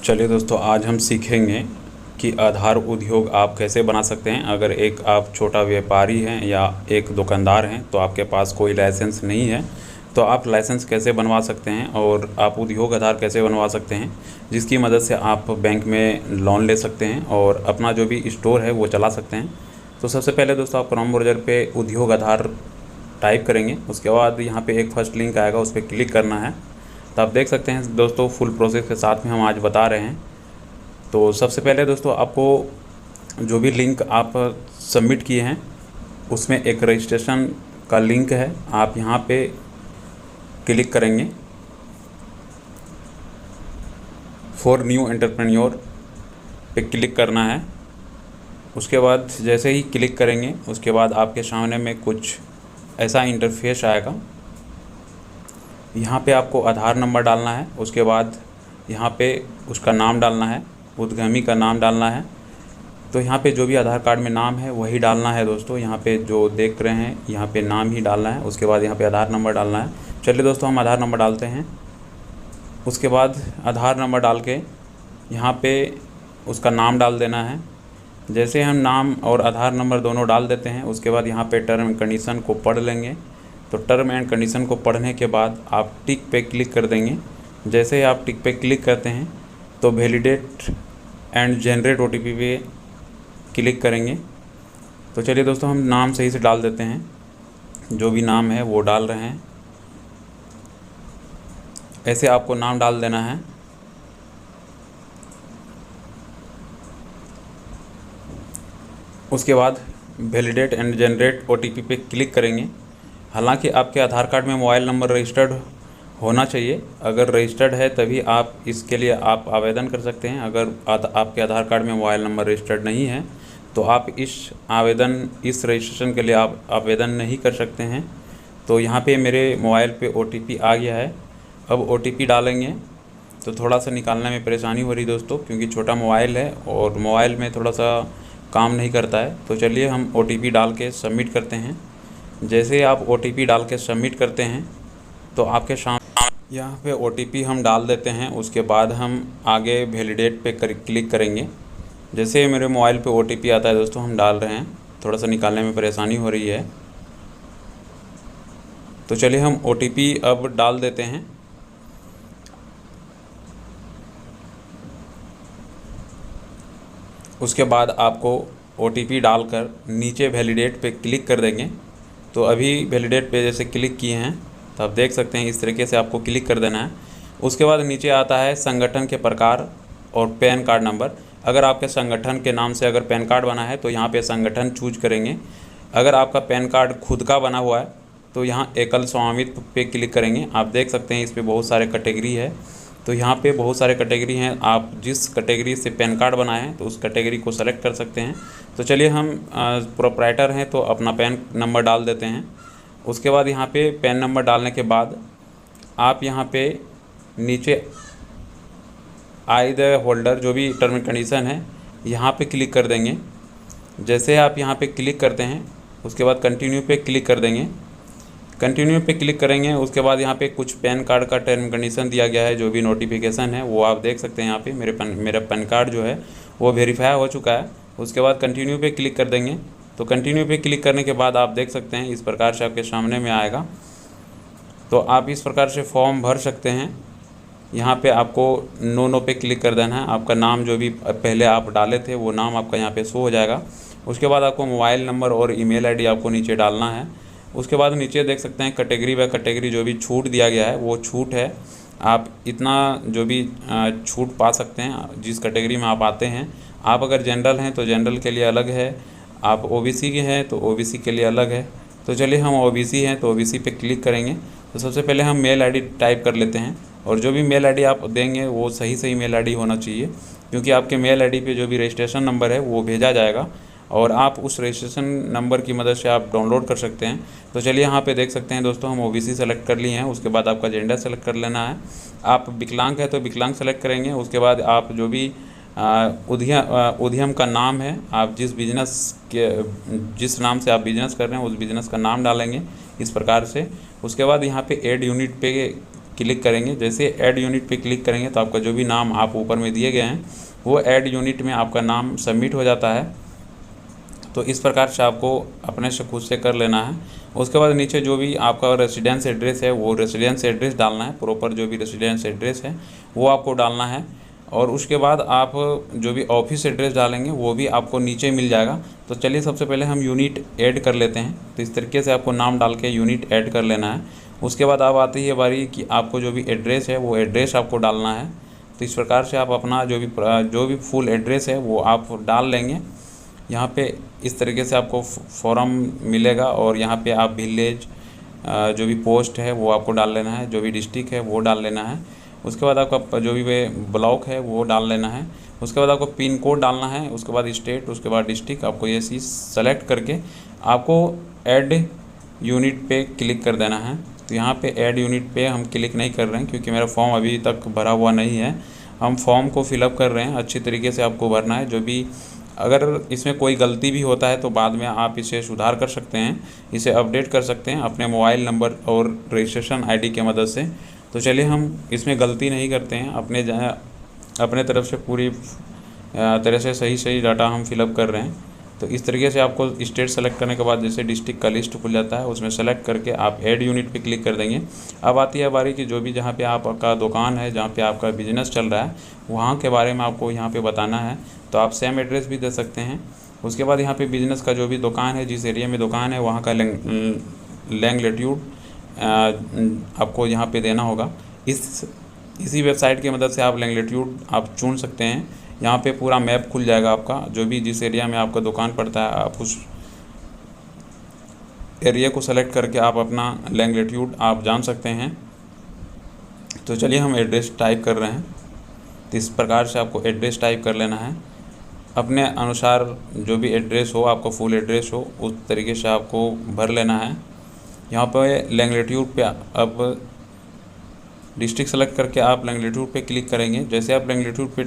चलिए दोस्तों, आज हम सीखेंगे कि आधार उद्योग आप कैसे बना सकते हैं। अगर एक आप छोटा व्यापारी हैं या एक दुकानदार हैं तो आपके पास कोई लाइसेंस नहीं है, तो आप लाइसेंस कैसे बनवा सकते हैं और आप उद्योग आधार कैसे बनवा सकते हैं, जिसकी मदद से आप बैंक में लोन ले सकते हैं और अपना जो भी स्टोर है वो चला सकते हैं। तो सबसे पहले दोस्तों, आप क्रोम ब्राउज़र पे उद्योग आधार टाइप करेंगे। उसके बाद यहाँ पे एक फर्स्ट लिंक आएगा, उस पर क्लिक करना है। तो आप देख सकते हैं दोस्तों, फुल प्रोसेस के साथ में हम आज बता रहे हैं। तो सबसे पहले दोस्तों, आपको जो भी लिंक आप सबमिट किए हैं उसमें एक रजिस्ट्रेशन का लिंक है, आप यहाँ पे क्लिक करेंगे। फॉर न्यू एंटरप्रेन्योर पे क्लिक करना है। उसके बाद जैसे ही क्लिक करेंगे उसके बाद आपके सामने में कुछ ऐसा इंटरफेस आएगा। यहाँ पे आपको आधार नंबर डालना है। उसके बाद यहाँ पे उसका नाम डालना है, उद्यमी का नाम डालना है। तो यहाँ पे जो भी आधार कार्ड में नाम है वही डालना है दोस्तों। यहाँ पे जो देख रहे हैं यहाँ पे नाम ही डालना है। उसके बाद यहाँ पे आधार नंबर डालना है। चलिए दोस्तों, हम आधार नंबर डालते हैं। उसके बाद आधार नंबर डाल के यहाँ पे उसका नाम डाल देना है। जैसे हम नाम और आधार नंबर दोनों डाल देते हैं उसके बाद यहाँ पे टर्म एंड कंडीशन को पढ़ लेंगे। तो टर्म एंड कंडीशन को पढ़ने के बाद आप टिक पे क्लिक कर देंगे। जैसे ही आप टिक पे क्लिक करते हैं तो वैलिडेट एंड जनरेट ओटीपी पे क्लिक करेंगे। तो चलिए दोस्तों, हम नाम सही से डाल देते हैं, जो भी नाम है वो डाल रहे हैं। ऐसे आपको नाम डाल देना है। उसके बाद वैलिडेट एंड जनरेट ओटीपी पे क्लिक करेंगे। हालांकि आपके आधार कार्ड में मोबाइल नंबर रजिस्टर्ड होना चाहिए। अगर रजिस्टर्ड है तभी आप इसके लिए आप आवेदन कर सकते हैं। अगर आपके आधार कार्ड में मोबाइल नंबर रजिस्टर्ड नहीं है तो आप इस रजिस्ट्रेशन के लिए आप आवेदन नहीं कर सकते हैं। तो यहाँ पे मेरे मोबाइल पे ओटीपी आ गया है। अब ओटीपी डालेंगे तो थोड़ा सा निकालने में परेशानी हो रही दोस्तों, क्योंकि छोटा मोबाइल है और मोबाइल में थोड़ा सा काम नहीं करता है। तो चलिए हम ओटीपी डाल के सबमिट करते हैं। जैसे आप ओटीपी डाल के सबमिट करते हैं तो आपके सामने यहाँ पे ओटीपी हम डाल देते हैं। उसके बाद हम आगे वैलिडेट पे क्लिक करेंगे। जैसे मेरे मोबाइल पे ओटीपी आता है दोस्तों, हम डाल रहे हैं। थोड़ा सा निकालने में परेशानी हो रही है। तो चलिए हम ओटीपी अब डाल देते हैं। उसके बाद आपको ओटीपी डालकर नीचे वैलिडेट पे क्लिक कर देंगे। तो अभी वैलिडेट पे जैसे क्लिक किए हैं तो आप देख सकते हैं इस तरीके से आपको क्लिक कर देना है। उसके बाद नीचे आता है संगठन के प्रकार और पैन कार्ड नंबर। अगर आपके संगठन के नाम से अगर पैन कार्ड बना है तो यहाँ पे संगठन चूज करेंगे। अगर आपका पैन कार्ड खुद का बना हुआ है तो यहाँ एकल स्वामित्व पे क्लिक करेंगे। आप देख सकते हैं इस पर बहुत सारे कैटेगरी है। तो यहाँ पे बहुत सारे कैटेगरी हैं। आप जिस कैटेगरी से पैन कार्ड बनाए हैं तो उस कैटेगरी को सेलेक्ट कर सकते हैं। तो चलिए हम प्रोप्राइटर हैं तो अपना पैन नंबर डाल देते हैं। उसके बाद यहाँ पे पैन नंबर डालने के बाद आप यहाँ पे नीचे आई द होल्डर जो भी टर्म एंड कंडीशन है यहाँ पे क्लिक कर देंगे। जैसे आप यहाँ पे क्लिक करते हैं उसके बाद कंटिन्यू पे क्लिक कर देंगे। कंटिन्यू पे क्लिक करेंगे। उसके बाद यहाँ पे कुछ पैन कार्ड का टर्म कंडीशन दिया गया है, जो भी नोटिफिकेशन है वो आप देख सकते हैं। यहाँ पे मेरा पैन कार्ड जो है वो वेरीफाई हो चुका है। उसके बाद कंटिन्यू पे क्लिक कर देंगे। तो कंटिन्यू पे क्लिक करने के बाद आप देख सकते हैं इस प्रकार से आपके सामने में आएगा। तो आप इस प्रकार से फॉर्म भर सकते हैं। यहाँ पे आपको नो पे क्लिक कर देना है। आपका नाम जो भी पहले आप डाले थे वो नाम आपका यहाँ पे शो हो जाएगा। उसके बाद आपको मोबाइल नंबर और ईमेल आईडी आपको नीचे डालना है। उसके बाद नीचे देख सकते हैं कैटेगरी बाय कैटेगरी जो भी छूट दिया गया है वो छूट है। आप इतना जो भी छूट पा सकते हैं जिस कैटेगरी में आप आते हैं। आप अगर जनरल हैं तो जनरल के लिए अलग है, आप ओबीसी के हैं तो ओबीसी के लिए अलग है। तो चलिए हम ओबीसी हैं तो ओबीसी पे क्लिक करेंगे। तो सबसे पहले हम मेल आईडी टाइप कर लेते हैं और जो भी मेल आईडी आप देंगे वो सही मेल आईडी होना चाहिए, क्योंकि आपके मेल आईडी पे जो भी रजिस्ट्रेशन नंबर है वो भेजा जाएगा और आप उस रजिस्ट्रेशन नंबर की मदद से आप डाउनलोड कर सकते हैं। तो चलिए यहाँ पे देख सकते हैं दोस्तों, हम ओबीसी सेलेक्ट कर लिए हैं। उसके बाद आपका जेंडर सेलेक्ट कर लेना है। आप विकलांग है तो विकलांग सेलेक्ट करेंगे। उसके बाद आप जो भी उद्यम का नाम है, आप जिस नाम से आप बिजनेस कर रहे हैं उस बिज़नेस का नाम डालेंगे इस प्रकार से। उसके बाद यहाँ पे ऐड यूनिट पे क्लिक करेंगे। जैसे ऐड यूनिट पे क्लिक करेंगे तो आपका जो भी नाम आप ऊपर में दिए गए हैं वो ऐड यूनिट में आपका नाम सबमिट हो जाता है। तो इस प्रकार से आपको अपने से खुद से कर लेना है। उसके बाद नीचे जो भी आपका रेसिडेंस एड्रेस है वो रेसिडेंस एड्रेस डालना है, प्रॉपर जो भी रेसिडेंस एड्रेस है वो आपको डालना है। और उसके बाद आप जो भी ऑफिस एड्रेस डालेंगे वो भी आपको नीचे मिल जाएगा। तो चलिए सबसे पहले हम यूनिट ऐड कर लेते हैं। तो इस तरीके से आपको नाम डाल के यूनिट ऐड कर लेना है। उसके बाद अब आती है बारी कि आपको जो भी एड्रेस है वो एड्रेस आपको डालना है। तो इस प्रकार से आप अपना जो भी फुल एड्रेस है वो आप डाल लेंगे। यहाँ पे इस तरीके से आपको फॉर्म मिलेगा और यहाँ पे आप विलेज जो भी पोस्ट है वो आपको डाल लेना है, जो भी डिस्ट्रिक्ट है वो डाल लेना है। उसके बाद आपका जो भी ब्लॉक है वो डाल लेना है। उसके बाद आपको पिन कोड डालना है, उसके बाद स्टेट, उसके बाद डिस्ट्रिक्ट। आपको ये चीज़ सेलेक्ट करके आपको ऐड यूनिट पे क्लिक कर देना है। तो यहाँ पे ऐड यूनिट पे हम क्लिक नहीं कर रहे हैं क्योंकि मेरा फॉर्म अभी तक भरा हुआ नहीं है। हम फॉर्म को फिलअप कर रहे हैं, अच्छी तरीके से आपको भरना है। जो भी अगर इसमें कोई गलती भी होता है तो बाद में आप इसे सुधार कर सकते हैं, इसे अपडेट कर सकते हैं अपने मोबाइल नंबर और रजिस्ट्रेशन आईडी की मदद से। तो चलिए हम इसमें गलती नहीं करते हैं, अपने तरफ से पूरी तरह से सही डाटा हम फिलअप कर रहे हैं। तो इस तरीके से आपको स्टेट सेलेक्ट करने के बाद जैसे डिस्ट्रिक्ट का लिस्ट खुल जाता है उसमें सेलेक्ट करके आप ऐड यूनिट पे क्लिक कर देंगे। अब आती है बारी कि जो भी जहाँ पे आपका दुकान है, जहाँ पे आपका बिजनेस चल रहा है वहाँ के बारे में आपको यहाँ पे बताना है। तो आप सेम एड्रेस भी दे सकते हैं। उसके बाद यहाँ पे बिजनेस का जो भी दुकान है, जिस एरिया में दुकान है वहाँ का लैंग्लेट्यूड आपको यहाँ पे देना होगा। इसी वेबसाइट की मदद से आप लैंग्लेट्यूड आप चुन सकते हैं। यहाँ पे पूरा मैप खुल जाएगा आपका, जो भी जिस एरिया में आपका दुकान पड़ता है आप उस एरिया को सेलेक्ट करके आप अपना लैंग्लेट्यूड आप जान सकते हैं। तो चलिए हम एड्रेस टाइप कर रहे हैं। तो इस प्रकार से आपको एड्रेस टाइप कर लेना है अपने अनुसार, जो भी एड्रेस हो आपका फुल एड्रेस हो उस तरीके से आपको भर लेना है। यहाँ पर लैंग्लेट्यूड पे अब डिस्ट्रिक्ट सेलेक्ट करके आप लैंग्लेट्यूड पे क्लिक करेंगे। जैसे आप लैंग्लेट्यूड पे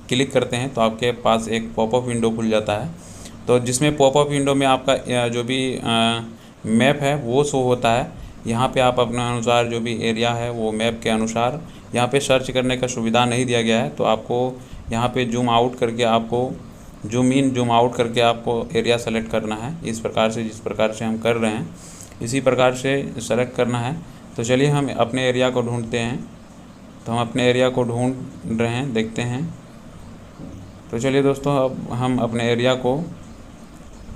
क्लिक करते हैं तो आपके पास एक पॉपअप विंडो खुल जाता है। तो जिसमें पॉपअप विंडो में आपका जो भी मैप है वो शो होता है। यहाँ पे आप अपने अनुसार जो भी एरिया है वो मैप के अनुसार यहाँ पे सर्च करने का सुविधा नहीं दिया गया है। तो आपको यहाँ पे जूम आउट करके आपको जूम इन जूम आउट करके आपको एरिया सेलेक्ट करना है। इस प्रकार से जिस प्रकार से हम कर रहे हैं इसी प्रकार से सेलेक्ट करना है। तो चलिए हम अपने एरिया को ढूंढते हैं। तो हम अपने एरिया को ढूंढ रहे हैं, देखते हैं। तो चलिए दोस्तों अब हम अपने एरिया को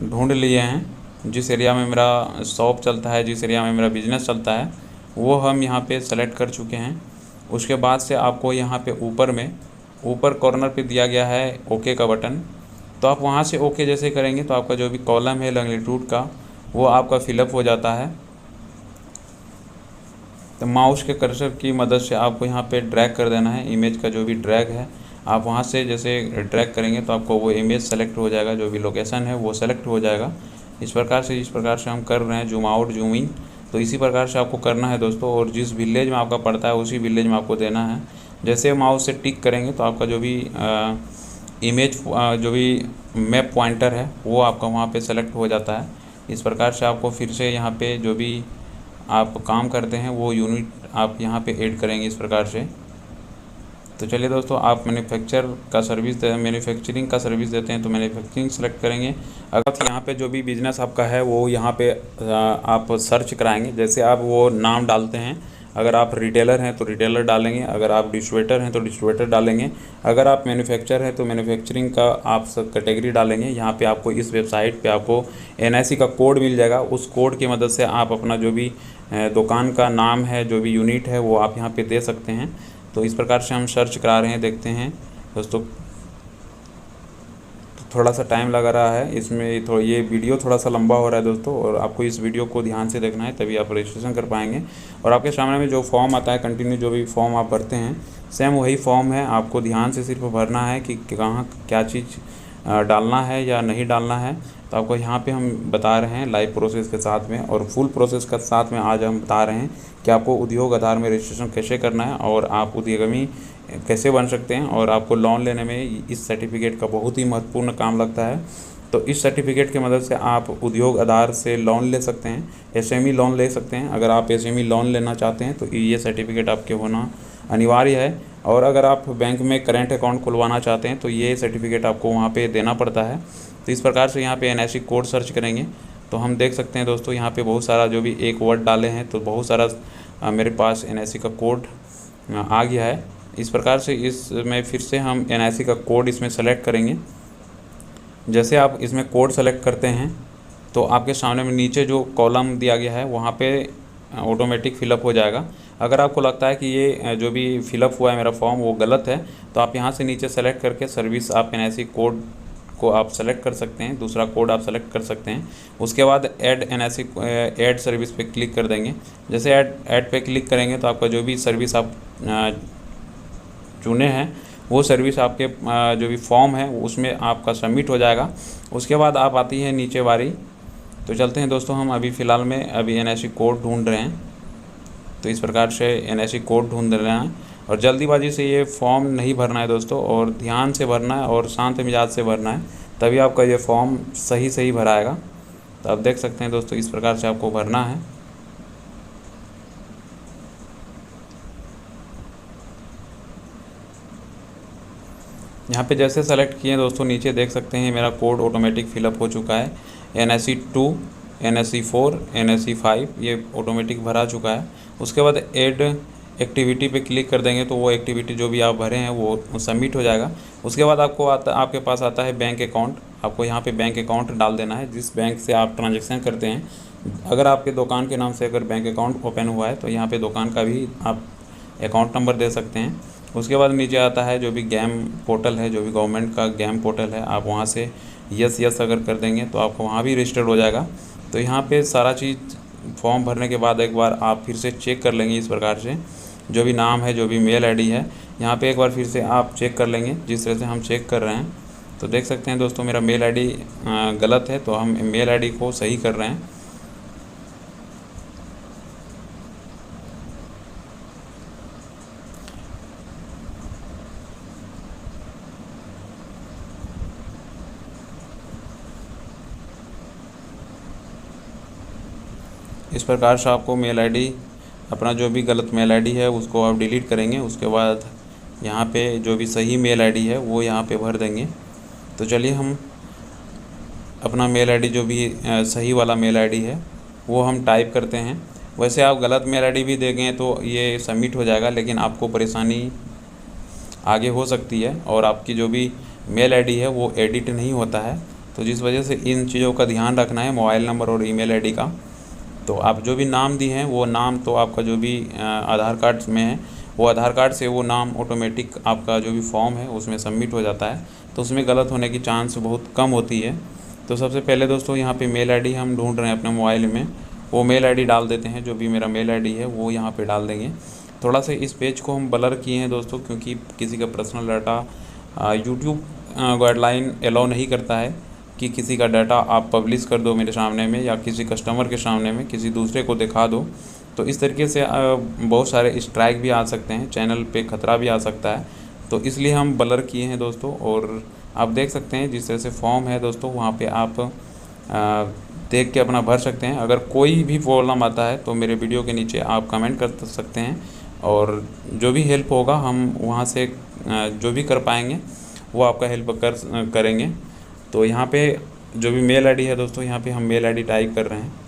ढूंढ लिए हैं। जिस एरिया में मेरा शॉप चलता है, जिस एरिया में मेरा बिजनेस चलता है वो हम यहाँ पे सेलेक्ट कर चुके हैं। उसके बाद से आपको यहाँ पे ऊपर कॉर्नर पे दिया गया है ओके का बटन। तो आप वहाँ से ओके जैसे करेंगे तो आपका जो भी कॉलम है लैंग्लेट्यूड का वो आपका फिलअप हो जाता है। तो माउस के कर्सर की मदद से आपको यहाँ पे ड्रैग कर देना है। इमेज का जो भी ड्रैग है आप वहाँ से जैसे ड्रैग करेंगे तो आपको वो इमेज सेलेक्ट हो जाएगा, जो भी लोकेशन है वो सेलेक्ट हो जाएगा। इस प्रकार से जिस प्रकार से हम कर रहे हैं जूम आउट जूम इन, तो इसी प्रकार से आपको करना है दोस्तों। और जिस विलेज में आपका पड़ता है उसी विलेज में आपको देना है। जैसे माउस से टिक करेंगे तो आपका जो भी इमेज जो भी मैप पॉइंटर है वो आपका वहाँ पे सेलेक्ट हो जाता है। इस प्रकार से आपको फिर से यहाँ पे जो भी आप काम करते हैं वो यूनिट आप यहाँ पे ऐड करेंगे इस प्रकार से। तो चलिए दोस्तों, आप मैन्युफैक्चरिंग का सर्विस देते हैं तो मैन्युफैक्चरिंग सेलेक्ट करेंगे। अगर यहाँ पे जो भी बिज़नेस आपका है वो यहाँ पे आप सर्च कराएंगे। जैसे आप वो नाम डालते हैं, अगर आप रिटेलर हैं तो रिटेलर डालेंगे, अगर आप डिस्ट्रीब्यूटर हैं तो डिस्ट्रीब्यूटर डालेंगे, अगर आप मैन्युफैक्चरर हैं तो मैन्युफैक्चरिंग का आप सब कैटेगरी डालेंगे। यहाँ पे आपको इस वेबसाइट पे आपको NIC का कोड मिल जाएगा। उस कोड की मदद से आप अपना जो भी दुकान का नाम है, जो भी यूनिट है वो आप यहाँ पे दे सकते हैं। तो इस प्रकार से हम सर्च करा रहे हैं, देखते हैं दोस्तों। थोड़ा सा टाइम लगा रहा है इसमें, ये वीडियो थोड़ा सा लंबा हो रहा है दोस्तों, और आपको इस वीडियो को ध्यान से देखना है तभी आप रजिस्ट्रेशन कर पाएंगे। और आपके सामने में जो फॉर्म आता है कंटिन्यू, जो भी फॉर्म आप भरते हैं सेम वही फॉर्म है। आपको ध्यान से सिर्फ भरना है कि कहाँ क्या चीज़ डालना है या नहीं डालना है। तो आपको यहाँ पे हम बता रहे हैं लाइव प्रोसेस के साथ में और फुल प्रोसेस के साथ में आज हम बता रहे हैं कि आपको उद्योग आधार में रजिस्ट्रेशन कैसे करना है और आप उद्यमी कैसे बन सकते हैं। और आपको लोन लेने में इस सर्टिफिकेट का बहुत ही महत्वपूर्ण काम लगता है। तो इस सर्टिफिकेट की मदद से आप उद्योग आधार से लोन ले सकते हैं, एसएमई लोन ले सकते हैं। अगर आप एसएमई लोन लेना चाहते हैं तो ये सर्टिफिकेट आपके होना अनिवार्य है। और अगर आप बैंक में करेंट अकाउंट खुलवाना चाहते हैं तो ये सर्टिफिकेट आपको वहाँ पे देना पड़ता है। तो इस प्रकार से यहाँ पे एनआईसी कोड सर्च करेंगे तो हम देख सकते हैं दोस्तों, यहाँ पे बहुत सारा जो भी एक वर्ड डाले हैं तो बहुत सारा मेरे पास एनआईसी का कोड आ गया है। इस प्रकार से इसमें फिर से हम एनआईसी का कोड इसमें सेलेक्ट करेंगे। जैसे आप इसमें कोड सेलेक्ट करते हैं तो आपके सामने में नीचे जो कॉलम दिया गया है वहाँ पे ऑटोमेटिक फ़िलअप हो जाएगा। अगर आपको लगता है कि ये जो भी फ़िलअप हुआ है मेरा फॉर्म वो गलत है तो आप यहाँ से नीचे सेलेक्ट करके सर्विस आप एनआईसी कोड को आप सेलेक्ट कर सकते हैं, दूसरा कोड आप सेलेक्ट कर सकते हैं। उसके बाद ऐड एनआईसी ऐड सर्विस पे क्लिक कर देंगे। जैसे ऐड पे क्लिक करेंगे तो आपका जो भी सर्विस आप चुने हैं वो सर्विस आपके जो भी फॉर्म है उसमें आपका सबमिट हो जाएगा। उसके बाद आप आती है नीचे बारी। तो चलते हैं दोस्तों, हम अभी फ़िलहाल में अभी एनआईसी कोड ढूंढ रहे हैं। तो इस प्रकार से एनआईसी कोड ढूंढ रहे हैं और जल्दीबाजी से ये फॉर्म नहीं भरना है दोस्तों, और ध्यान से भरना है और शांत मिजाज से भरना है, तभी आपका ये फॉर्म सही सही भराएगा। तो आप देख सकते हैं दोस्तों, इस प्रकार से आपको भरना है। यहाँ पे जैसे सेलेक्ट किए दोस्तों, नीचे देख सकते हैं मेरा कोड ऑटोमेटिक फिलअप हो चुका है। NSE 2, NSE 4, NSE 5 ये ऑटोमेटिक भरा चुका है। उसके बाद ऐड एक्टिविटी पे क्लिक कर देंगे तो वो एक्टिविटी जो भी आप भरे हैं वो सबमिट हो जाएगा। उसके बाद आपके पास आता है बैंक अकाउंट। आपको यहाँ पे बैंक अकाउंट डाल देना है जिस बैंक से आप ट्रांजेक्शन करते हैं। अगर आपके दुकान के नाम से अगर बैंक अकाउंट ओपन हुआ है तो यहाँ पे दुकान का भी आप अकाउंट नंबर दे सकते हैं। उसके बाद नीचे आता है जो भी गेम पोर्टल है, जो भी गवर्नमेंट का गेम पोर्टल है, आप वहाँ से यस यस अगर कर देंगे तो आपको वहाँ भी रजिस्टर्ड हो जाएगा। तो यहाँ पे सारा चीज़ फॉर्म भरने के बाद एक बार आप फिर से चेक कर लेंगे। इस प्रकार से जो भी नाम है, जो भी मेल आईडी है, यहाँ पे एक बार फिर से आप चेक कर लेंगे जिस तरह से हम चेक कर रहे हैं। तो देख सकते हैं दोस्तों, मेरा मेल आईडी गलत है तो हम मेल आईडी को सही कर रहे हैं। इस प्रकार से आपको मेल आईडी, अपना जो भी गलत मेल आईडी है उसको आप डिलीट करेंगे। उसके बाद यहाँ पे जो भी सही मेल आईडी है वो यहाँ पे भर देंगे। तो चलिए हम अपना मेल आईडी जो भी सही वाला मेल आईडी है वो हम टाइप करते हैं। वैसे आप गलत मेल आईडी भी देंगे तो ये सबमिट हो जाएगा, लेकिन आपको परेशानी आगे हो सकती है और आपकी जो भी मेल आईडी है वो एडिट नहीं होता है। तो जिस वजह से इन चीज़ों का ध्यान रखना है, मोबाइल नंबर और ईमेल आईडी का। तो आप जो भी नाम दिए हैं वो नाम तो आपका जो भी आधार कार्ड में है वो आधार कार्ड से वो नाम ऑटोमेटिक आपका जो भी फॉर्म है उसमें सबमिट हो जाता है। तो उसमें गलत होने की चांस बहुत कम होती है। तो सबसे पहले दोस्तों यहाँ पे मेल आईडी हम ढूंढ रहे हैं अपने मोबाइल में, वो मेल आईडी डाल देते हैं। जो भी मेरा मेल आईडी है वो यहाँ पे डाल देंगे। थोड़ा सा इस पेज को हम ब्लर किए हैं दोस्तों, क्योंकि किसी का personal data YouTube guideline allow नहीं करता है कि किसी का डाटा आप पब्लिश कर दो मेरे सामने में या किसी कस्टमर के सामने में किसी दूसरे को दिखा दो। तो इस तरीके से बहुत सारे स्ट्राइक भी आ सकते हैं, चैनल पे ख़तरा भी आ सकता है। तो इसलिए हम ब्लर किए हैं दोस्तों। और आप देख सकते हैं जिस तरह से फॉर्म है दोस्तों, वहाँ पे आप देख के अपना भर सकते हैं। अगर कोई भी प्रॉब्लम आता है तो मेरे वीडियो के नीचे आप कमेंट कर सकते हैं और जो भी हेल्प होगा हम वहाँ से जो भी कर पाएंगे वो आपका हेल्प करेंगे। तो यहाँ पे जो भी मेल आईडी है दोस्तों, यहाँ पे हम मेल आईडी टाइप कर रहे हैं।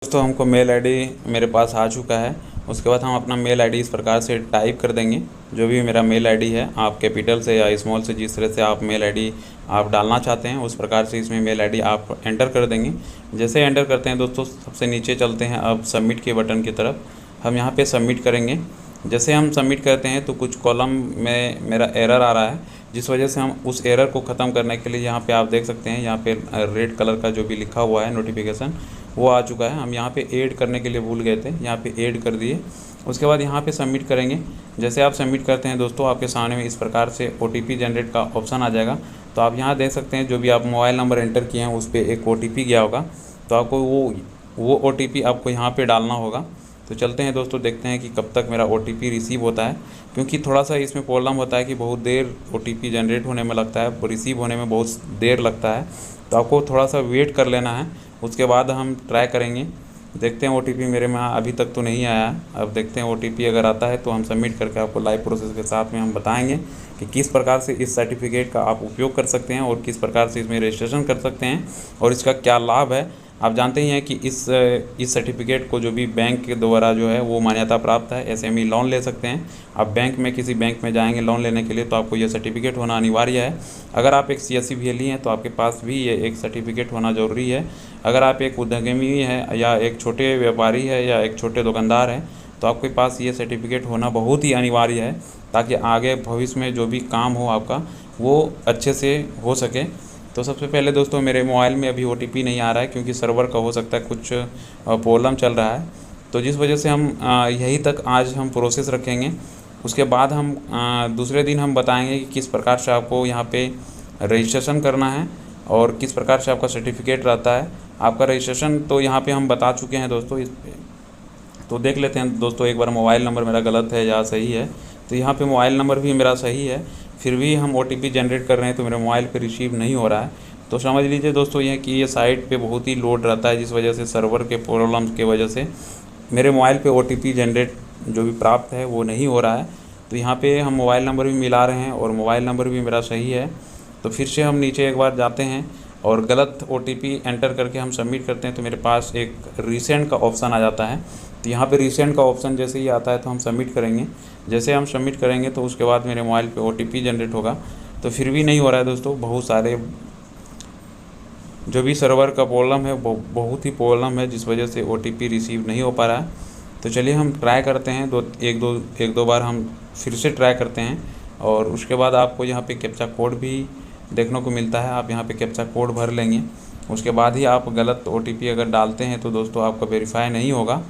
दोस्तों हमको मेल आईडी मेरे पास आ चुका है। उसके बाद हम अपना मेल आईडी इस प्रकार से टाइप कर देंगे। जो भी मेरा मेल आईडी है, आप कैपिटल से या स्मॉल से, जिस तरह से आप मेल आईडी आप डालना चाहते हैं उस प्रकार से इसमें मेल आईडी आप एंटर कर देंगे। जैसे एंटर करते हैं दोस्तों, सबसे नीचे चलते हैं अब सबमिट के बटन की तरफ। हम यहाँ पे सबमिट करेंगे। जैसे हम सबमिट करते हैं तो कुछ कॉलम में मेरा एरर आ रहा है, जिस वजह से हम उस एरर को ख़त्म करने के लिए यहाँ पे आप देख सकते हैं, यहाँ पे रेड कलर का जो भी लिखा हुआ है नोटिफिकेशन वो आ चुका है। हम यहाँ पे ऐड करने के लिए भूल गए थे, यहाँ पे ऐड कर दिए। उसके बाद यहाँ पे सबमिट करेंगे। जैसे आप सबमिट करते हैं दोस्तों, आपके सामने में इस प्रकार से OTP जनरेट का ऑप्शन आ जाएगा। तो आप यहाँ देख सकते हैं जो भी आप मोबाइल नंबर एंटर किए हैं उस पर एक OTP गया होगा, तो आपको वो OTP आपको यहाँ पर डालना होगा। तो चलते हैं दोस्तों, देखते हैं कि कब तक मेरा OTP रिसीव होता है, क्योंकि थोड़ा सा इसमें प्रॉब्लम होता है कि बहुत देर OTP जनरेट होने में लगता है, रिसीव होने में बहुत देर लगता है। तो आपको थोड़ा सा वेट कर लेना है, उसके बाद हम ट्राई करेंगे। देखते हैं OTP मेरे में अभी तक तो नहीं आया। अब देखते हैं OTP अगर आता है तो हम सबमिट करके आपको लाइव प्रोसेस के साथ में हम बताएंगे कि किस प्रकार से इस सर्टिफिकेट का आप उपयोग कर सकते हैं और किस प्रकार से इसमें रजिस्ट्रेशन कर सकते हैं और इसका क्या लाभ है। आप जानते ही हैं कि इस सर्टिफिकेट को जो भी बैंक के द्वारा जो है वो मान्यता प्राप्त है। SME लोन ले सकते हैं। आप बैंक में किसी बैंक में जाएंगे लोन लेने के लिए तो आपको ये सर्टिफिकेट होना अनिवार्य है। अगर आप एक CSC VLE हैं तो आपके पास भी ये एक सर्टिफिकेट होना ज़रूरी है। अगर आप एक उद्यमी हैं या एक छोटे व्यापारी है या एक छोटे दुकानदार हैं तो आपके पास ये सर्टिफिकेट होना बहुत ही अनिवार्य है, ताकि आगे भविष्य में जो भी काम हो आपका वो अच्छे से हो सके। तो सबसे पहले दोस्तों मेरे मोबाइल में अभी OTP नहीं आ रहा है, क्योंकि सर्वर का हो सकता है कुछ प्रॉब्लम चल रहा है। तो जिस वजह से हम यही तक आज हम प्रोसेस रखेंगे। उसके बाद हम दूसरे दिन हम बताएंगे कि किस प्रकार से आपको यहाँ पे रजिस्ट्रेशन करना है और किस प्रकार से आपका सर्टिफिकेट रहता है। आपका रजिस्ट्रेशन तो यहाँ पे हम बता चुके हैं दोस्तों। तो देख लेते हैं दोस्तों एक बार मोबाइल नंबर मेरा गलत है या सही है। तो यहाँ पे मोबाइल नंबर भी मेरा सही है, फिर भी हम OTP जनरेट कर रहे हैं तो मेरे मोबाइल पे रिसीव नहीं हो रहा है। तो समझ लीजिए दोस्तों यह कि ये साइट पे बहुत ही लोड रहता है, जिस वजह से सर्वर के प्रॉब्लम्स के वजह से मेरे मोबाइल पे OTP जनरेट जो भी प्राप्त है वो नहीं हो रहा है। तो यहाँ पे हम मोबाइल नंबर भी मिला रहे हैं और मोबाइल नंबर भी मेरा सही है। तो फिर से हम नीचे एक बार जाते हैं और गलत OTP एंटर करके हम सबमिट करते हैं तो मेरे पास एक रीसेंड का ऑप्शन आ जाता है। तो यहाँ पे रीसेंड का ऑप्शन जैसे ही आता है तो हम सबमिट करेंगे। जैसे हम सबमिट करेंगे तो उसके बाद मेरे मोबाइल पे OTP जनरेट होगा। तो फिर भी नहीं हो रहा है दोस्तों, बहुत सारे जो भी सर्वर का प्रॉब्लम है बहुत ही प्रॉब्लम है, जिस वजह से OTP रिसीव नहीं हो पा रहा है। तो चलिए हम ट्राई करते हैं, एक दो बार हम फिर से ट्राई करते हैं और उसके बाद आपको यहाँ पे कैप्चा कोड भी देखने को मिलता है। आप यहाँ पे कैप्चा कोड भर लेंगे, उसके बाद ही आप गलत OTP अगर डालते हैं तो दोस्तों आपका वेरीफाई नहीं होगा।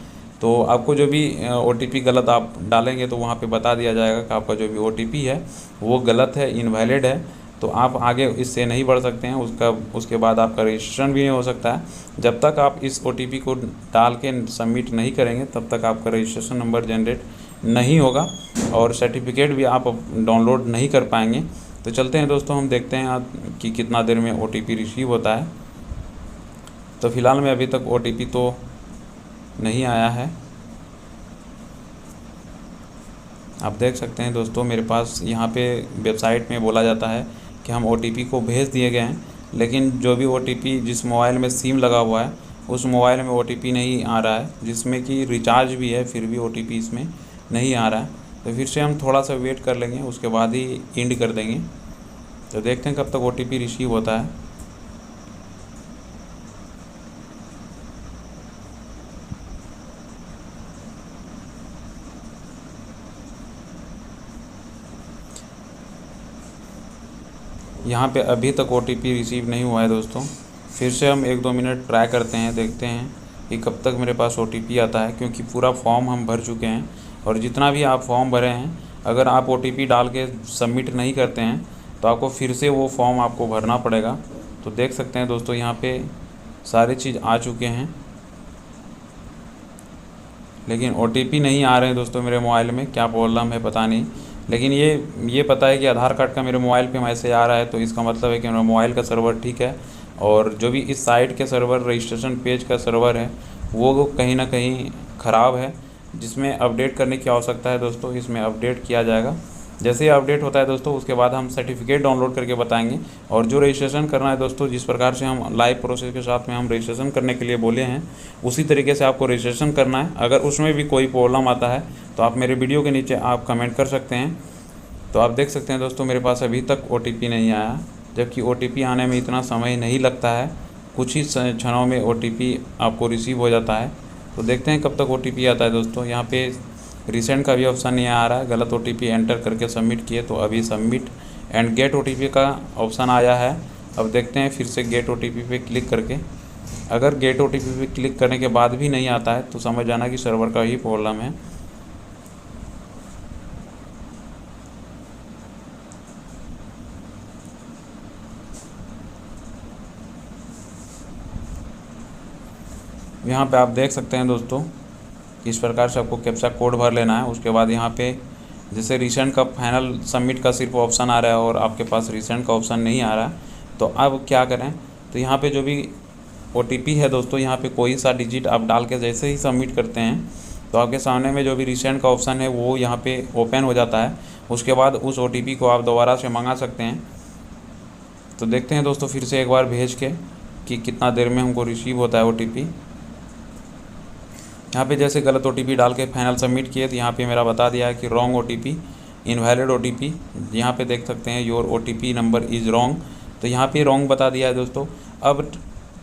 तो आपको जो भी OTP गलत आप डालेंगे तो वहाँ पे बता दिया जाएगा कि आपका जो भी OTP है वो गलत है, इनवैलिड है। तो आप आगे इससे नहीं बढ़ सकते हैं। उसके बाद आपका रजिस्ट्रेशन भी नहीं हो सकता है। जब तक आप इस OTP को डाल के सबमिट नहीं करेंगे तब तक आपका रजिस्ट्रेशन नंबर जनरेट नहीं होगा और सर्टिफिकेट भी आप डाउनलोड नहीं कर पाएंगे। तो चलते हैं दोस्तों, हम देखते हैं कि कितना देर में OTP रिसीव होता है। तो फ़िलहाल में अभी तक OTP तो नहीं आया है। आप देख सकते हैं दोस्तों मेरे पास यहाँ पे वेबसाइट में बोला जाता है कि हम OTP को भेज दिए गए हैं, लेकिन जो भी OTP जिस मोबाइल में सिम लगा हुआ है उस मोबाइल में OTP नहीं आ रहा है, जिसमें कि रिचार्ज भी है फिर भी OTP इसमें नहीं आ रहा है। तो फिर से हम थोड़ा सा वेट कर लेंगे, उसके बाद ही एंड कर देंगे। तो देखते हैं कब तक OTP रिसीव होता है। यहाँ पे अभी तक OTP रिसीव नहीं हुआ है दोस्तों। फिर से हम 1-2 मिनट ट्राई करते हैं, देखते हैं कि कब तक मेरे पास OTP आता है, क्योंकि पूरा फॉर्म हम भर चुके हैं और जितना भी आप फॉर्म भरे हैं अगर आप OTP डाल के सबमिट नहीं करते हैं तो आपको फिर से वो फॉर्म आपको भरना पड़ेगा। तो देख सकते हैं दोस्तों यहाँ पे सारी चीज़ आ चुके हैं, लेकिन OTP नहीं आ रहे हैं दोस्तों। मेरे मोबाइल में क्या प्रॉब्लम है पता नहीं, लेकिन ये पता है कि आधार कार्ड का मेरे मोबाइल पे मैसेज आ रहा है, तो इसका मतलब है कि मेरा मोबाइल का सर्वर ठीक है और जो भी इस साइट के सर्वर रजिस्ट्रेशन पेज का सर्वर है वो कहीं ना कहीं ख़राब है, जिसमें अपडेट करने की आवश्यकता है दोस्तों। इसमें अपडेट किया जाएगा जैसे ही अपडेट होता है दोस्तों उसके बाद हम सर्टिफिकेट डाउनलोड करके बताएंगे। और जो रजिस्ट्रेशन करना है दोस्तों, जिस प्रकार से हम लाइव प्रोसेस के साथ में हम रजिस्ट्रेशन करने के लिए बोले हैं उसी तरीके से आपको रजिस्ट्रेशन करना है। अगर उसमें भी कोई प्रॉब्लम आता है तो आप मेरे वीडियो के नीचे आप कमेंट कर सकते हैं। तो आप देख सकते हैं दोस्तों मेरे पास अभी तक OTP नहीं आया, जबकि OTP आने में इतना समय नहीं लगता है, कुछ ही क्षणों में OTP आपको रिसीव हो जाता है। तो देखते हैं कब तक OTP आता है दोस्तों। यहाँ पे रिसेंट का भी ऑप्शन नहीं आ रहा है, गलत OTP एंटर करके सबमिट किए तो अभी सबमिट एंड गेट OTP का ऑप्शन आया है। अब देखते हैं फिर से गेट OTP पे क्लिक करके, अगर गेट OTP पे क्लिक करने के बाद भी नहीं आता है तो समझ जाना कि सर्वर का ही प्रॉब्लम है। यहाँ पे आप देख सकते हैं दोस्तों इस प्रकार से आपको कैप्चा कोड भर लेना है। उसके बाद यहाँ पे जैसे रिसेंट का फाइनल सबमिट का सिर्फ ऑप्शन आ रहा है और आपके पास रिसेंट का ऑप्शन नहीं आ रहा है, तो अब क्या करें, तो यहाँ पे जो भी OTP है दोस्तों, यहाँ पे कोई सा डिजिट आप डाल के जैसे ही सबमिट करते हैं तो आपके सामने में जो भी रिसेंट का ऑप्शन है वो यहाँ पे ओपन हो जाता है। उसके बाद उस OTP को आप दोबारा से मंगा सकते हैं। तो देखते हैं दोस्तों फिर से एक बार भेज के कि कितना देर में हमको रिसीव होता है OTP। यहाँ पे जैसे गलत OTP डाल के फाइनल सबमिट किए तो यहाँ पे मेरा बता दिया है कि रॉन्ग OTP, इनवैलिड OTP। यहाँ पे देख सकते हैं your OTP number is wrong, तो यहाँ पे रॉन्ग बता दिया है दोस्तों। अब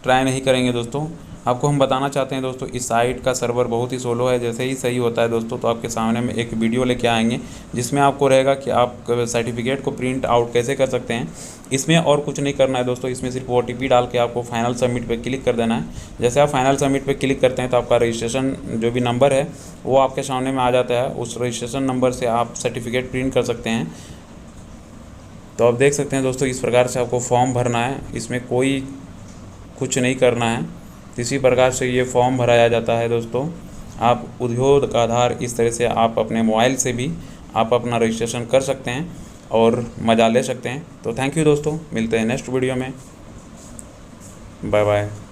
ट्राई नहीं करेंगे दोस्तों। आपको हम बताना चाहते हैं दोस्तों इस साइट का सर्वर बहुत ही स्लो है। जैसे ही सही होता है दोस्तों तो आपके सामने में एक वीडियो लेके आएंगे जिसमें आपको रहेगा कि आप सर्टिफिकेट को प्रिंट आउट कैसे कर सकते हैं। इसमें और कुछ नहीं करना है दोस्तों, इसमें सिर्फ OTP डाल के आपको फाइनल सबमिट पे क्लिक कर देना है। जैसे आप फाइनल सबमिट पे क्लिक करते हैं तो आपका रजिस्ट्रेशन जो भी नंबर है वो आपके सामने में आ जाता है। उस रजिस्ट्रेशन नंबर से आप सर्टिफिकेट प्रिंट कर सकते हैं। तो आप देख सकते हैं दोस्तों इस प्रकार से आपको फॉर्म भरना है, इसमें कोई कुछ नहीं करना है। इसी प्रकार से ये फॉर्म भराया जाता है दोस्तों। आप उद्योग आधार इस तरह से आप अपने मोबाइल से भी आप अपना रजिस्ट्रेशन कर सकते हैं और मज़ा ले सकते हैं। तो थैंक यू दोस्तों, मिलते हैं नेक्स्ट वीडियो में। Bye bye.